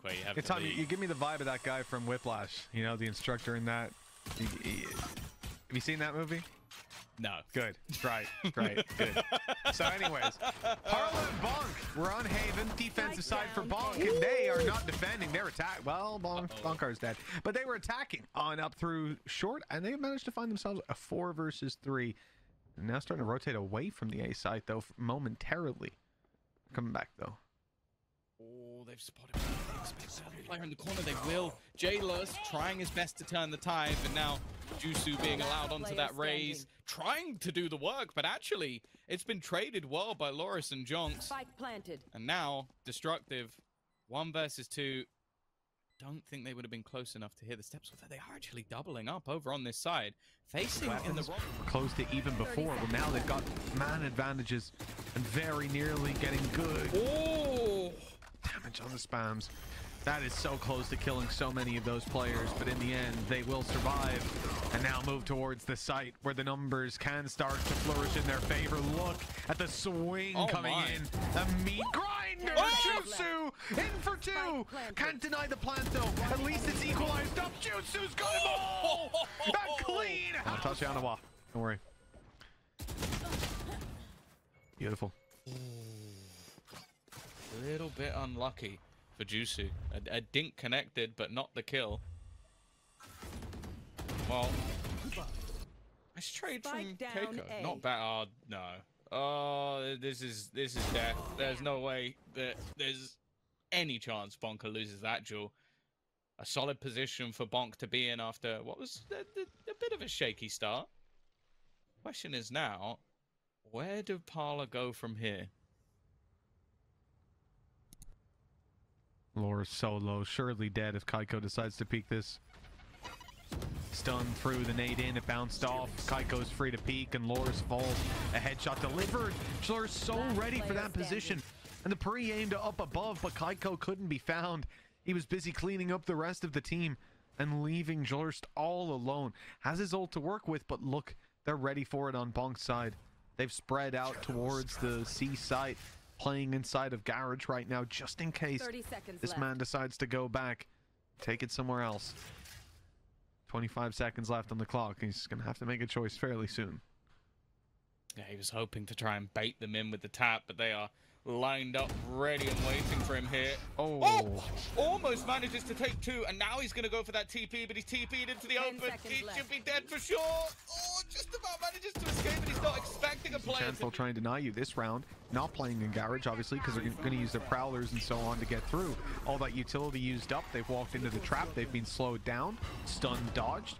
Where you have Tommy, you give me the vibe of that guy from Whiplash. You know, the instructor in that. Have you seen that movie? No. Good. Right. Good. So anyways, Parla and Bonk. We're on Haven. Defensive side for Bonk. And they are not defending. They're attack. Well, Bonkar's dead. But they were attacking on up through short. And they managed to find themselves a 4 versus 3. And now starting to rotate away from the A site, though, momentarily. Coming back, though. Oh, they've spotted a player in the corner. They will. Jlerst trying his best to turn the tide, but now juseu being allowed onto that raise, trying to do the work, but actually it's been traded well by lauress and jonx. Spike planted. And now Destructive, 1 versus 2. Don't think they would have been close enough to hear the steps. Although they are actually doubling up over on this side, facing in the wrong. Close to even before. Well, now they've got man advantages and very nearly getting good. Oh! Damage on the spams. That is so close to killing so many of those players, but in the end, they will survive and now move towards the site where the numbers can start to flourish in their favor. Look at the swing coming in. The meat grinder! juseu in for 2! Can't deny the plant, though. At least it's equalized up. juseu's got him all! That clean! I'll touch you on the wall. Don't worry. Beautiful. A little bit unlucky for juseu. A dink connected, but not the kill. Well, nice trade from Keiko. Not bad. Oh, no. Oh, this is death. There's no way that there's any chance Bonker loses that duel. A solid position for Bonk to be in after what was a bit of a shaky start. Question is now, where do Parla go from here? lauress so low, surely dead if Keiko decides to peek this. Stunned through the nade in, it bounced off. Keiko's free to peek, and lauress falls. A headshot delivered. Jlerst so ready for that position. And the pre aimed up above, but Keiko couldn't be found. He was busy cleaning up the rest of the team and leaving Jlerst all alone. Has his ult to work with, but look, they're ready for it on Bonk's side. They've spread out towards the C site, playing inside of Garage right now, just in case this man decides to go back, take it somewhere else. 25 seconds left on the clock. He's going to have to make a choice fairly soon. Yeah, he was hoping to try and bait them in with the tap, but they are lined up, ready and waiting for him here. Oh! Almost manages to take 2, and now he's going to go for that TP, but he's TP'd into the open. He should be dead for sure. Oh, just about manages to escape, but he's not expecting a player. Chance they'll try and deny you this round. Not playing in Garage, obviously, because they're going to use their Prowlers and so on to get through. All that utility used up. They've walked into the trap. They've been slowed down, stunned, dodged.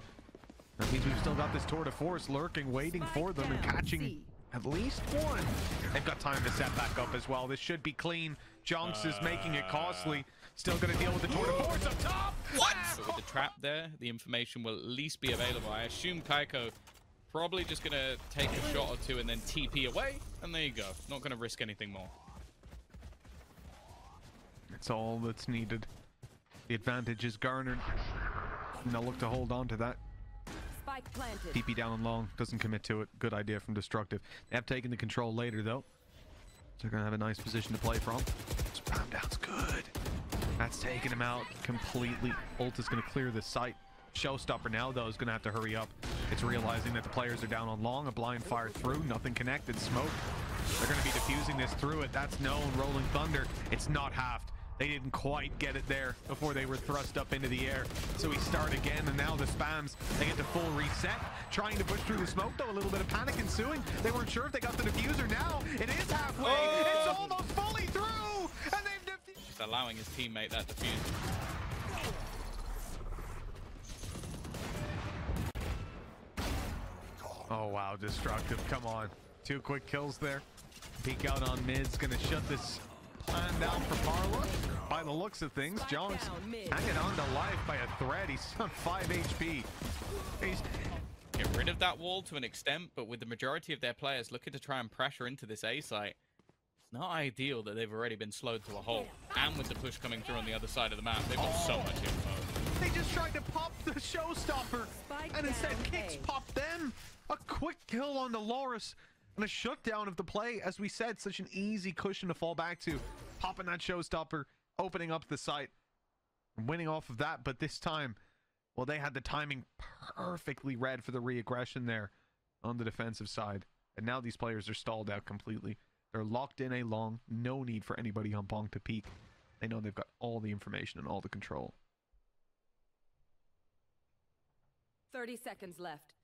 That means we've still got this tour de force lurking, waiting for them and catching at least 1. They've got time to set back up as well. This should be clean. jonx is making it costly. Still going to deal with the tour de force up top. What? With the trap there, the information will at least be available. I assume Keiko probably just going to take a shot or 2 and then TP away. And there you go. Not going to risk anything more. It's all that's needed. The advantage is garnered. And they'll look to hold on to that. Spike planted. TP down and long, doesn't commit to it. Good idea from Destructive. They have taken the control later though, so they're gonna have a nice position to play from. Spam down's good. That's taking him out completely. Ult is gonna clear the site. Showstopper now though is gonna have to hurry up. It's realizing that the players are down on long. A blind fire through, nothing connected. Smoke. They're gonna be diffusing this through it. That's known. Rolling Thunder. It's not halved. They didn't quite get it there before they were thrust up into the air. So we start again, and now the spams, they get to full reset. Trying to push through the smoke, though. A little bit of panic ensuing. They weren't sure if they got the diffuser. Now it is halfway. It's almost fully through, and they've defused. Just allowing his teammate that diffuser. Oh, wow. Destructive. Come on. 2 quick kills there. Peek out on mid's going to shut this plan down for Parla. By the looks of things, jonx hanging on to life by a thread. He's on 5 HP. He's get rid of that wall to an extent, but with the majority of their players looking to try and pressure into this A site, it's not ideal that they've already been slowed to a halt. And with the push coming through on the other side of the map, they've got so much info. They just tried to pop the showstopper, and instead Kicks popped them. A quick kill on the lauress. And a shutdown of the play, as we said, such an easy cushion to fall back to. Popping that showstopper, opening up the site, winning off of that, but this time, well, they had the timing perfectly read for the re-aggression there on the defensive side. And now these players are stalled out completely. They're locked in A long. No need for anybody on bonk to peek. They know they've got all the information and all the control. 30 seconds left.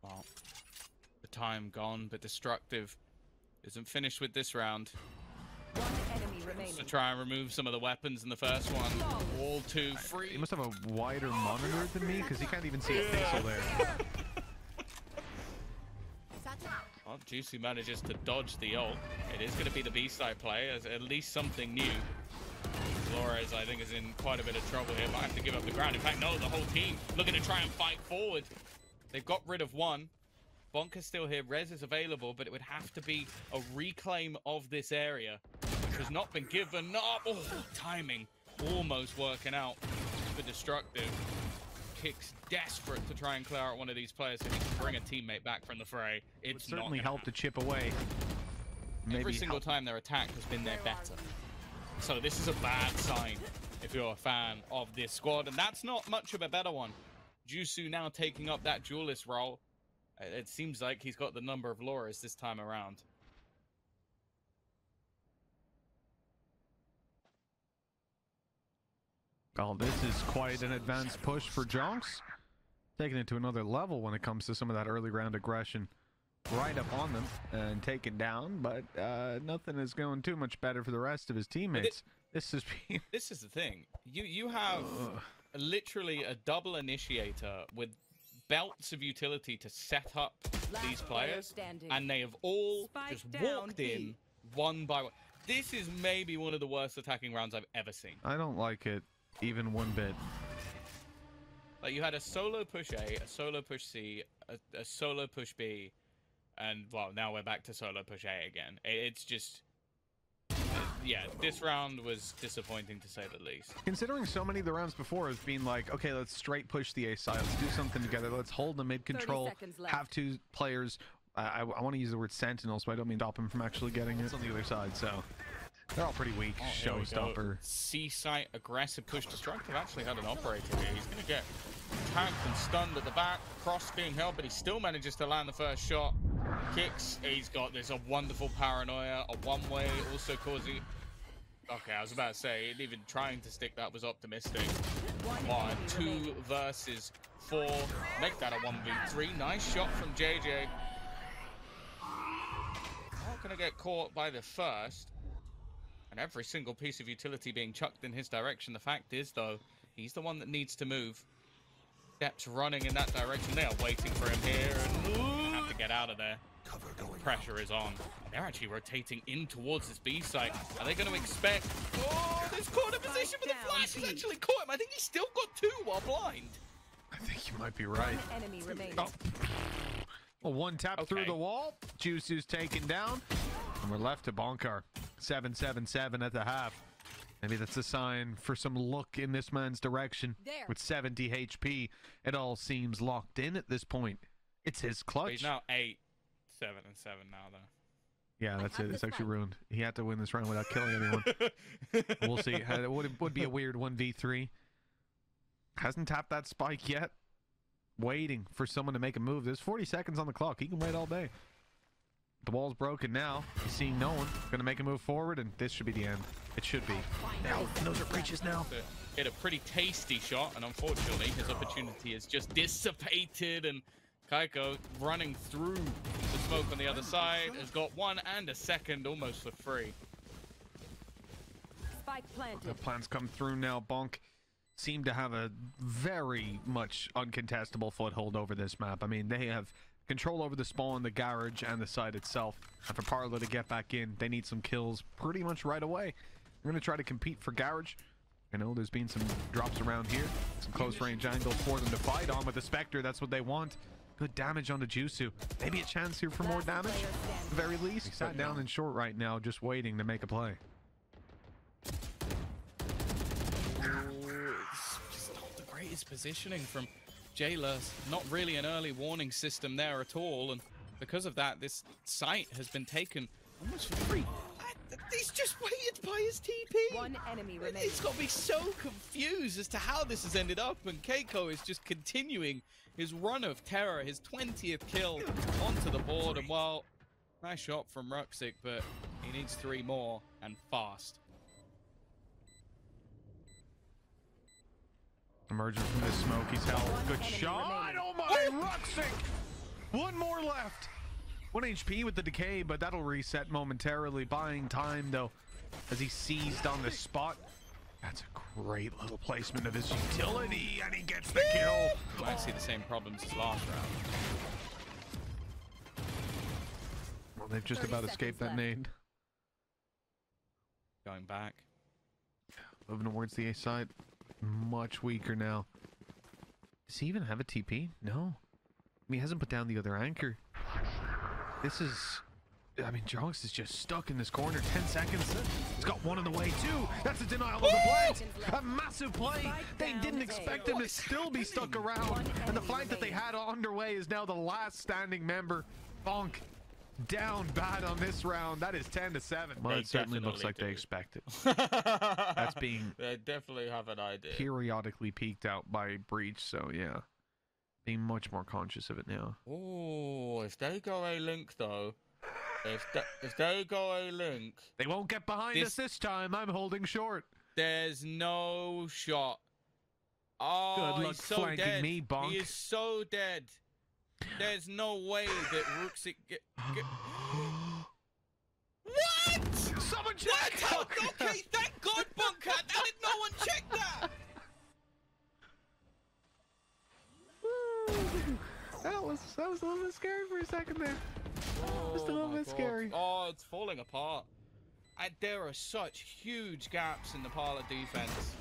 Well, the time gone, but Destructive isn't finished with this round. One enemy remaining. To try and remove some of the weapons in the first one. All 2 free. He must have a wider monitor than me, because he can't even see a pixel there. Well, juseu manages to dodge the ult. It is going to be the B-side play, as at least something new. lauress, I think, is in quite a bit of trouble here. Might have to give up the ground. In fact, no, the whole team looking to try and fight forward. They've got rid of one. bonk is still here. Res is available, but it would have to be a reclaim of this area, which has not been given up. Oh, timing almost working out for Destructive. Kicks desperate to try and clear out one of these players so he can bring a teammate back from the fray. It's certainly helped to chip away. Every single time their attack has been their better. So this is a bad sign if you're a fan of this squad, and that's not much of a better one. juseu now taking up that duelist role. It seems like he's got the number of lauress this time around. Oh, this is quite an advanced push for jonx. Taking it to another level when it comes to some of that early round aggression. Right up on them and taken down, but nothing is going too much better for the rest of his teammates. This is the thing. You have literally a double initiator with belts of utility to set up these players, and they have all just walked in one by one. This is maybe one of the worst attacking rounds I've ever seen. I don't like it even one bit. Like, you had a solo push A, a solo push C, a solo push B, and, well, now we're back to solo push A again. It's just... yeah, this round was disappointing to say the least. Considering so many of the rounds before have been like, okay, let's straight push the A side, let's do something together, let's hold the mid control, have two players, I want to use the word sentinels, but I don't mean stop him from actually getting it on the other side, so they're all pretty weak. Showstopper. C-site aggressive push. Destructive actually had an operator here. He's going to get tanked and stunned at the back. Cross being held, but he still manages to land the first shot. Kicks. He's got this a wonderful paranoia, a one-way, also causing... okay, I was about to say, even trying to stick that was optimistic. 2 versus 4. Make that a 1v3. Nice shot from JJ. Not going to get caught by the first. And every single piece of utility being chucked in his direction. The fact is, though, he's the one that needs to move. Steps running in that direction. They are waiting for him here, and have to get out of there. The pressure is on. They're actually rotating in towards this B site. Are they going to expect... oh, this corner position for the flash has actually caught him. I think he's still got 2 while blind. I think you might be right. Enemy remaining. Oh. Well, one tap through the wall. juseu's taken down. And we're left to bonkar. 7-7-7 at the half. Maybe that's a sign for some luck in this man's direction. With 70 HP, it all seems locked in at this point. It's his clutch. He's now 8-7-7 now, though. Yeah, that's it. It's actually ruined. He had to win this round without killing anyone. We'll see. It would be a weird 1v3. Hasn't tapped that spike yet. Waiting for someone to make a move. There's 40 seconds on the clock. He can wait all day. The wall's broken now. He's seeing no one. Going to make a move forward, and this should be the end. It should be. Now, those are breaches now. Hit a pretty tasty shot, and unfortunately, his opportunity is just dissipated, and Keiko, running through the smoke on the other side, has got 1 and a second almost for free. Spike planted. The plans come through now. bonk seem to have a very much uncontestable foothold over this map. I mean, they have control over the spawn, the garage, and the site itself. And for Parla to get back in, they need some kills pretty much right away. They're going to try to compete for garage. I know there's been some drops around here. Some close range angles for them to fight on with the Spectre. That's what they want. Good damage on the juseu. Maybe a chance here for more damage, at the very least. He sat down in short right now, just waiting to make a play. It's just not the greatest positioning from Jlerst. Not really an early warning system there at all, and because of that, this site has been taken almost for free. He's just waited by his TP. One enemy remaining. He's got me so confused as to how this has ended up, and Keiko is just continuing his run of terror, his 20th kill onto the board, and well, nice shot from Ruxic, but he needs 3 more, and fast. Emerging from this smoke, he's held. Good shot. Oh my, Ruxic! 1 more left. 1 HP with the decay, but that'll reset momentarily, buying time though, as he seized on the spot. That's a great little placement of his utility, and he gets the kill. Might see the same problems as last round. Well, they've just about escaped that nade. Going back. Moving towards the A side. Much weaker now. Does he even have a TP? No. I mean, he hasn't put down the other anchor. This is... I mean, jonx is just stuck in this corner. 10 seconds. He's got 1 in the way, too. That's a denial of the play. A massive play. They didn't expect him to still be stuck around. And the fight that they had underway is now the last standing member. Bonk down bad on this round. That is 10-7. Well, it certainly looks like they expect it. That's being... They definitely have an idea. Periodically peeked out by Breach, so yeah. Being much more conscious of it now. Oh, if they go A link though, if they go A link, they won't get behind us this time. I'm holding short. There's no shot. Oh, good luck he's so flanking dead. Me, Bonk. He is so dead. There's no way that Ruxic get... What? Someone check! What? Okay, thank God, bonkar. How did no one check that? That was a little bit scary for a second there. Just a little bit scary. Oh, it's falling apart. There are such huge gaps in the Parla defense.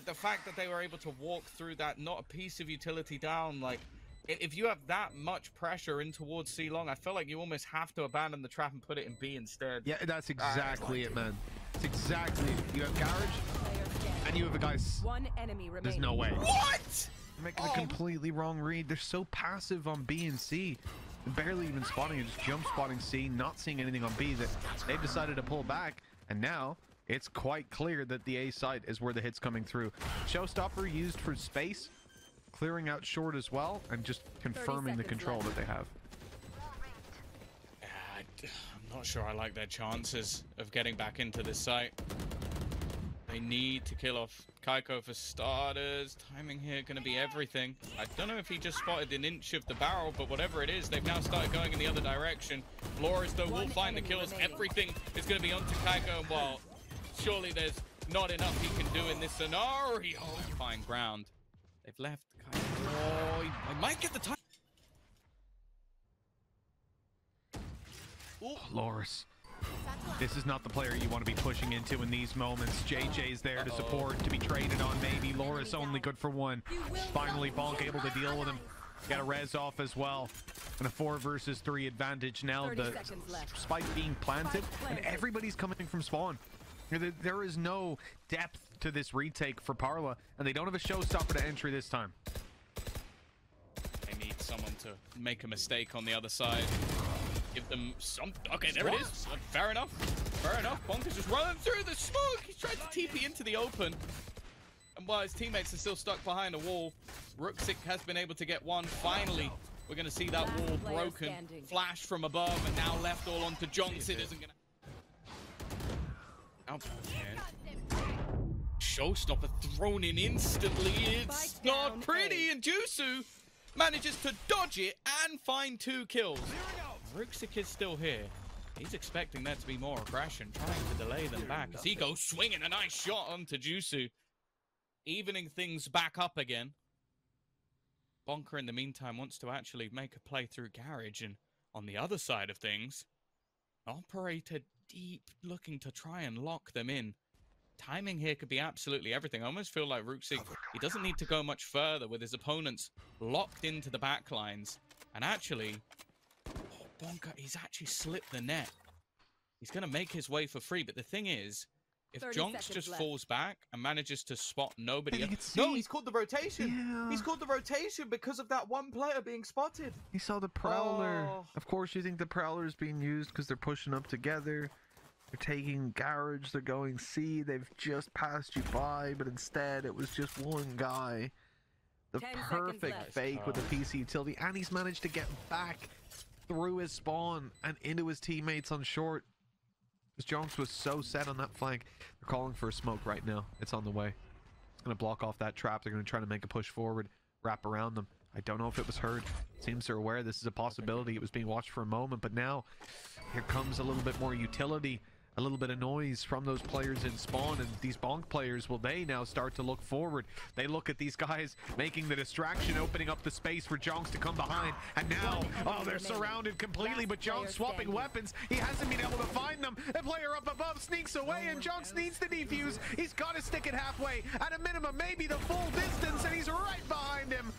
The fact that they were able to walk through that, not a piece of utility down, like, if you have that much pressure in towards C long, I feel like you almost have to abandon the trap and put it in B instead. Yeah, that's exactly it, man. It's exactly it. You have garage, and you have a guy. 1 enemy remaining. There's no way. What? Making a completely wrong read. They're so passive on B and C. Barely even spotting it, just jump spotting C, not seeing anything on B, that they've decided to pull back, and now it's quite clear that the A side is where the hit's coming through. Showstopper used for space, clearing out short as well, and just confirming the control that they have. I'm not sure I like their chances of getting back into this site. They need to kill off Keiko for starters. Timing here going to be everything. I don't know if he just spotted an inch of the barrel, but whatever it is, they've now started going in the other direction. lauress, though, will find the kills. Everything is going to be onto Keiko, and well, surely there's not enough he can do in this scenario. Fine ground. They've left Keiko. Oh, he might get the time. Oh, lauress. This is not the player you want to be pushing into in these moments. JJ's there to support, to be traded on maybe. lauress only good for 1. Finally, bonk able to deal with him. Got a res off as well. And a 4 versus 3 advantage now. The spike being planted, and everybody's coming from spawn. There is no depth to this retake for Parla, and they don't have a showstopper to entry this time. They need someone to make a mistake on the other side. Give them some... Okay, there it is. Fair enough. Fair enough. Bonk is just running through the smoke. He's trying to TP into the open. And while his teammates are still stuck behind a wall, Ruxic has been able to get 1. Finally, we're going to see that wall broken. Flash from above, and now left all onto jonx. It isn't going to... Out here. Showstopper thrown in instantly. It's not pretty, and juseu manages to dodge it and find 2 kills. Ruxic is still here. He's expecting there to be more aggression, trying to delay them back as he goes swinging a nice shot onto juseu, evening things back up again. bonkar, in the meantime, wants to actually make a play through garage, and on the other side of things, operator deep, looking to try and lock them in. Timing here could be absolutely everything. I almost feel like Ruxic, he doesn't need to go much further with his opponents locked into the back lines. And actually, bonkar, he's actually slipped the net. He's going to make his way for free. But the thing is, if jonx just falls back and manages to spot nobody else... No, he's called the rotation. Yeah. He's called the rotation because of that 1 player being spotted. He saw the prowler. Of course, you think the prowler is being used because they're pushing up together. They're taking garage, they're going C, they've just passed you by, but instead it was just one guy. The perfect fake with the PC utility, and he's managed to get back through his spawn and into his teammates on short. This jonx was so set on that flank. They're calling for a smoke right now. It's on the way. It's going to block off that trap. They're going to try to make a push forward, wrap around them. I don't know if it was heard. It seems they're aware this is a possibility. It was being watched for a moment, but now here comes a little bit more utility, a little bit of noise from those players in spawn, and these bonk players, will they now start to look forward? They look at these guys making the distraction, opening up the space for jonx to come behind, and now, oh, they're surrounded completely, but jonx swapping weapons. He hasn't been able to find them. The player up above sneaks away, and jonx needs to defuse. He's got to stick it halfway, at a minimum, maybe the full distance, and he's right behind him.